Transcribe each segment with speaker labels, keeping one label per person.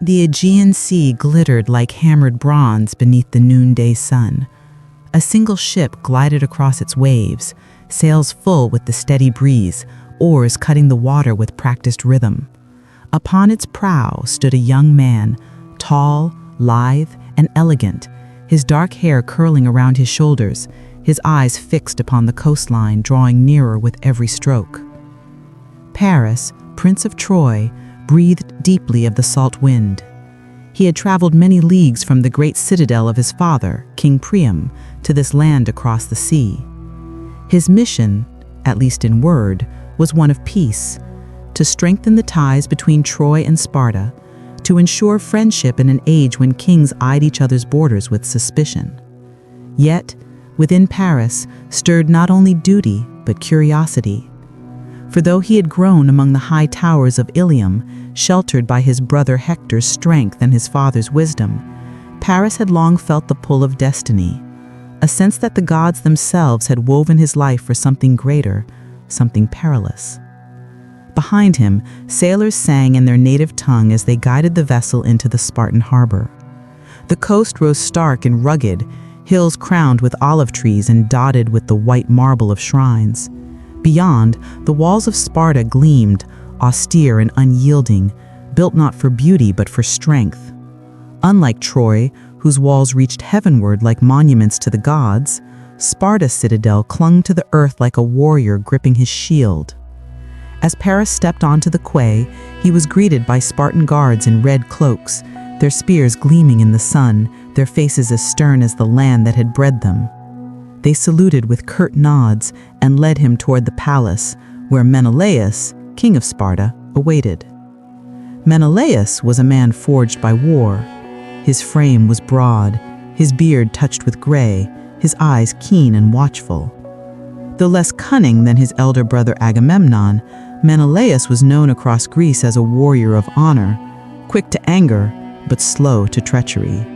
Speaker 1: The Aegean Sea glittered like hammered bronze beneath the noonday sun. A single ship glided across its waves, sails full with the steady breeze, oars cutting the water with practiced rhythm. Upon its prow stood a young man, tall, lithe, and elegant, his dark hair curling around his shoulders, his eyes fixed upon the coastline, drawing nearer with every stroke. Paris, Prince of Troy, breathed deeply of the salt wind. He had traveled many leagues from the great citadel of his father, King Priam, to this land across the sea. His mission, at least in word, was one of peace, to strengthen the ties between Troy and Sparta, to ensure friendship in an age when kings eyed each other's borders with suspicion. Yet, within Paris stirred not only duty but curiosity. For though he had grown among the high towers of Ilium, sheltered by his brother Hector's strength and his father's wisdom, Paris had long felt the pull of destiny, a sense that the gods themselves had woven his life for something greater, something perilous. Behind him, sailors sang in their native tongue as they guided the vessel into the Spartan harbor. The coast rose stark and rugged, hills crowned with olive trees and dotted with the white marble of shrines. Beyond, the walls of Sparta gleamed, austere and unyielding, built not for beauty but for strength. Unlike Troy, whose walls reached heavenward like monuments to the gods, Sparta's citadel clung to the earth like a warrior gripping his shield. As Paris stepped onto the quay, he was greeted by Spartan guards in red cloaks, their spears gleaming in the sun, their faces as stern as the land that had bred them. They saluted with curt nods and led him toward the palace, where Menelaus, king of Sparta, awaited. Menelaus was a man forged by war. His frame was broad, his beard touched with gray, his eyes keen and watchful. Though less cunning than his elder brother Agamemnon, Menelaus was known across Greece as a warrior of honor, quick to anger, but slow to treachery.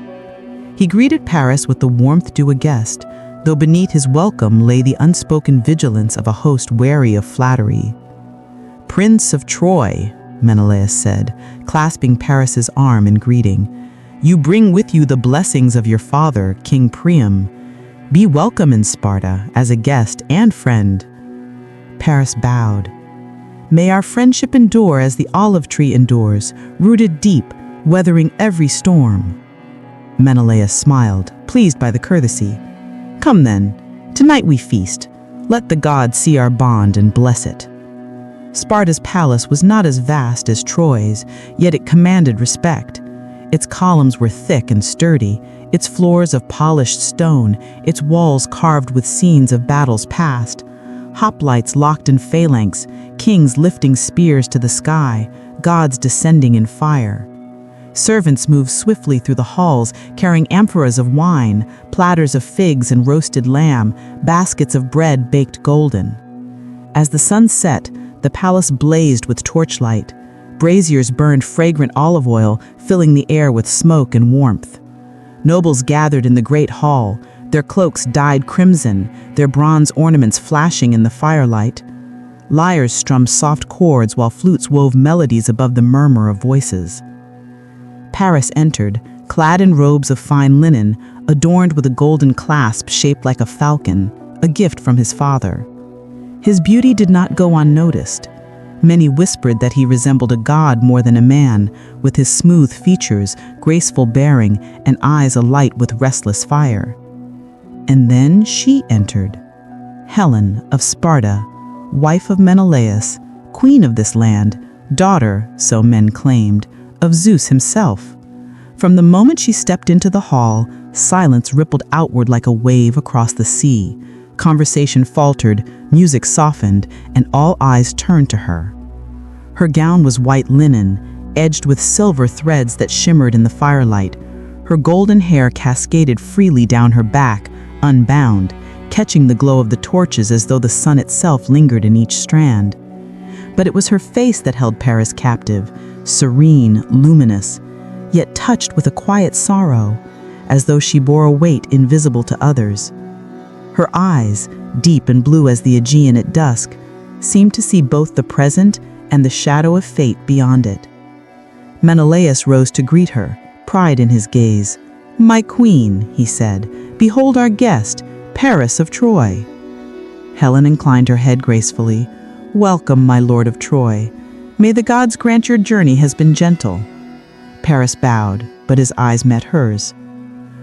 Speaker 1: He greeted Paris with the warmth due a guest, though beneath his welcome lay the unspoken vigilance of a host wary of flattery. "Prince of Troy," Menelaus said, clasping Paris's arm in greeting, "you bring with you the blessings of your father, King Priam. Be welcome in Sparta as a guest and friend." Paris bowed. "May our friendship endure as the olive tree endures, rooted deep, weathering every storm." Menelaus smiled, pleased by the courtesy. "Come then, tonight we feast. Let the gods see our bond and bless it." Sparta's palace was not as vast as Troy's, yet it commanded respect. Its columns were thick and sturdy, its floors of polished stone, its walls carved with scenes of battles past. Hoplites locked in phalanx, kings lifting spears to the sky, gods descending in fire. Servants moved swiftly through the halls, carrying amphoras of wine, platters of figs and roasted lamb, baskets of bread baked golden. As the sun set, the palace blazed with torchlight. Braziers burned fragrant olive oil, filling the air with smoke and warmth. Nobles gathered in the great hall, their cloaks dyed crimson, their bronze ornaments flashing in the firelight. Lyres strummed soft chords while flutes wove melodies above the murmur of voices. Paris entered, clad in robes of fine linen, adorned with a golden clasp shaped like a falcon, a gift from his father. His beauty did not go unnoticed. Many whispered that he resembled a god more than a man, with his smooth features, graceful bearing, and eyes alight with restless fire. And then she entered. Helen of Sparta, wife of Menelaus, queen of this land, daughter, so men claimed, of Zeus himself. From the moment she stepped into the hall, silence rippled outward like a wave across the sea. Conversation faltered, music softened, and all eyes turned to her. Her gown was white linen, edged with silver threads that shimmered in the firelight. Her golden hair cascaded freely down her back, unbound, catching the glow of the torches as though the sun itself lingered in each strand. But it was her face that held Paris captive, serene, luminous, yet touched with a quiet sorrow, as though she bore a weight invisible to others. Her eyes, deep and blue as the Aegean at dusk, seemed to see both the present and the shadow of fate beyond it. Menelaus rose to greet her, pride in his gaze. "My queen," he said, "behold our guest, Paris of Troy." Helen inclined her head gracefully. "Welcome, my lord of Troy. May the gods grant your journey has been gentle." Paris bowed, but his eyes met hers.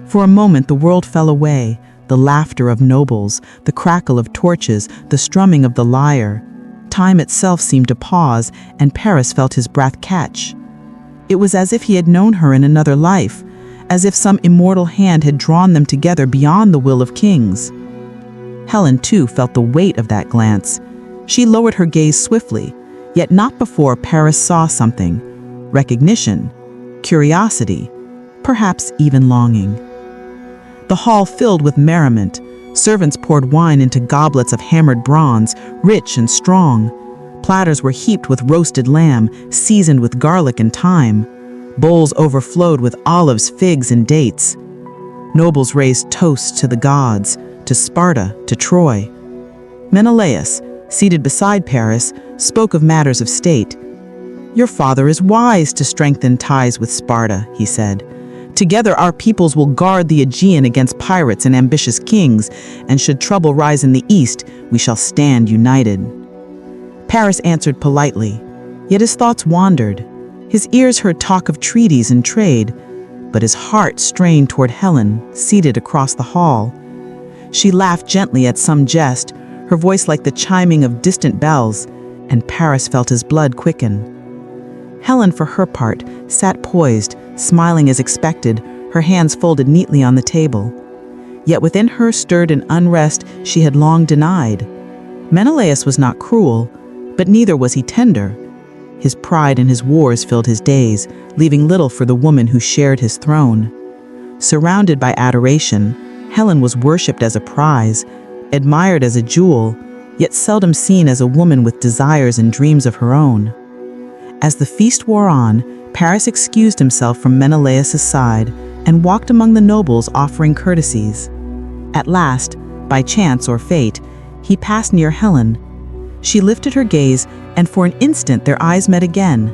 Speaker 1: For a moment the world fell away, the laughter of nobles, the crackle of torches, the strumming of the lyre. Time itself seemed to pause, and Paris felt his breath catch. It was as if he had known her in another life, as if some immortal hand had drawn them together beyond the will of kings. Helen, too, felt the weight of that glance. She lowered her gaze swiftly, yet not before Paris saw something. Recognition, curiosity, perhaps even longing. The hall filled with merriment. Servants poured wine into goblets of hammered bronze, rich and strong. Platters were heaped with roasted lamb, seasoned with garlic and thyme. Bowls overflowed with olives, figs, and dates. Nobles raised toasts to the gods, to Sparta, to Troy. Menelaus, seated beside Paris, spoke of matters of state. "Your father is wise to strengthen ties with Sparta," he said. "Together our peoples will guard the Aegean against pirates and ambitious kings, and should trouble rise in the east, we shall stand united." Paris answered politely, yet his thoughts wandered. His ears heard talk of treaties and trade, but his heart strained toward Helen, seated across the hall. She laughed gently at some jest, her voice like the chiming of distant bells, and Paris felt his blood quicken. Helen, for her part, sat poised, smiling as expected, her hands folded neatly on the table. Yet within her stirred an unrest she had long denied. Menelaus was not cruel, but neither was he tender. His pride and his wars filled his days, leaving little for the woman who shared his throne. Surrounded by adoration, Helen was worshipped as a prize, admired as a jewel, yet seldom seen as a woman with desires and dreams of her own. As the feast wore on, Paris excused himself from Menelaus' side and walked among the nobles offering courtesies. At last, by chance or fate, he passed near Helen. She lifted her gaze, and for an instant their eyes met again.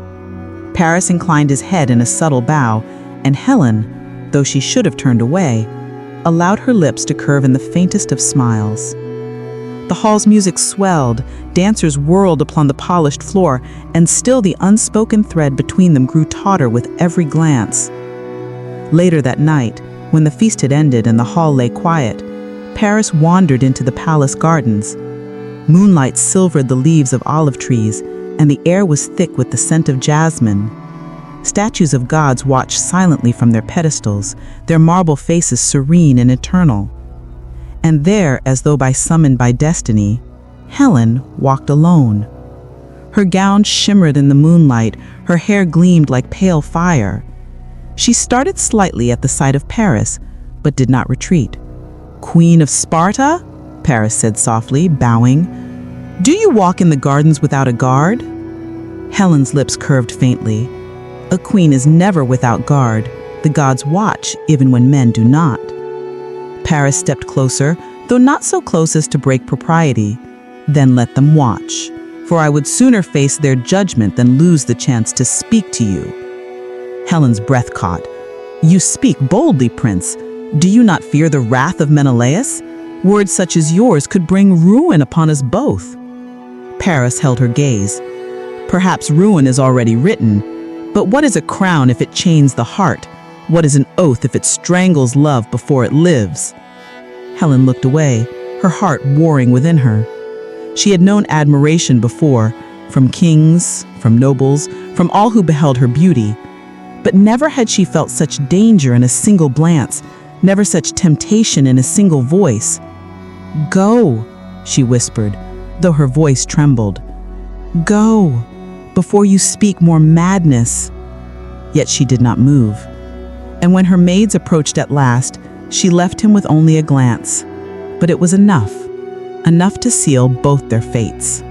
Speaker 1: Paris inclined his head in a subtle bow, and Helen, though she should have turned away, allowed her lips to curve in the faintest of smiles. The hall's music swelled, dancers whirled upon the polished floor, and still the unspoken thread between them grew tauter with every glance. Later that night, when the feast had ended and the hall lay quiet, Paris wandered into the palace gardens. Moonlight silvered the leaves of olive trees, and the air was thick with the scent of jasmine. Statues of gods watched silently from their pedestals, their marble faces serene and eternal. And there, as though summoned by destiny, Helen walked alone. Her gown shimmered in the moonlight, her hair gleamed like pale fire. She started slightly at the sight of Paris, but did not retreat. "Queen of Sparta?" Paris said softly, bowing. "Do you walk in the gardens without a guard?" Helen's lips curved faintly. "A queen is never without guard. The gods watch, even when men do not." Paris stepped closer, though not so close as to break propriety. "Then let them watch, for I would sooner face their judgment than lose the chance to speak to you." Helen's breath caught. "You speak boldly, Prince. Do you not fear the wrath of Menelaus? Words such as yours could bring ruin upon us both." Paris held her gaze. "Perhaps ruin is already written, but what is a crown if it chains the heart? What is an oath if it strangles love before it lives?" Helen looked away, her heart warring within her. She had known admiration before, from kings, from nobles, from all who beheld her beauty. But never had she felt such danger in a single glance, never such temptation in a single voice. "Go," she whispered, though her voice trembled. "Go, before you speak more madness." Yet she did not move. And when her maids approached at last, she left him with only a glance. But it was enough to seal both their fates.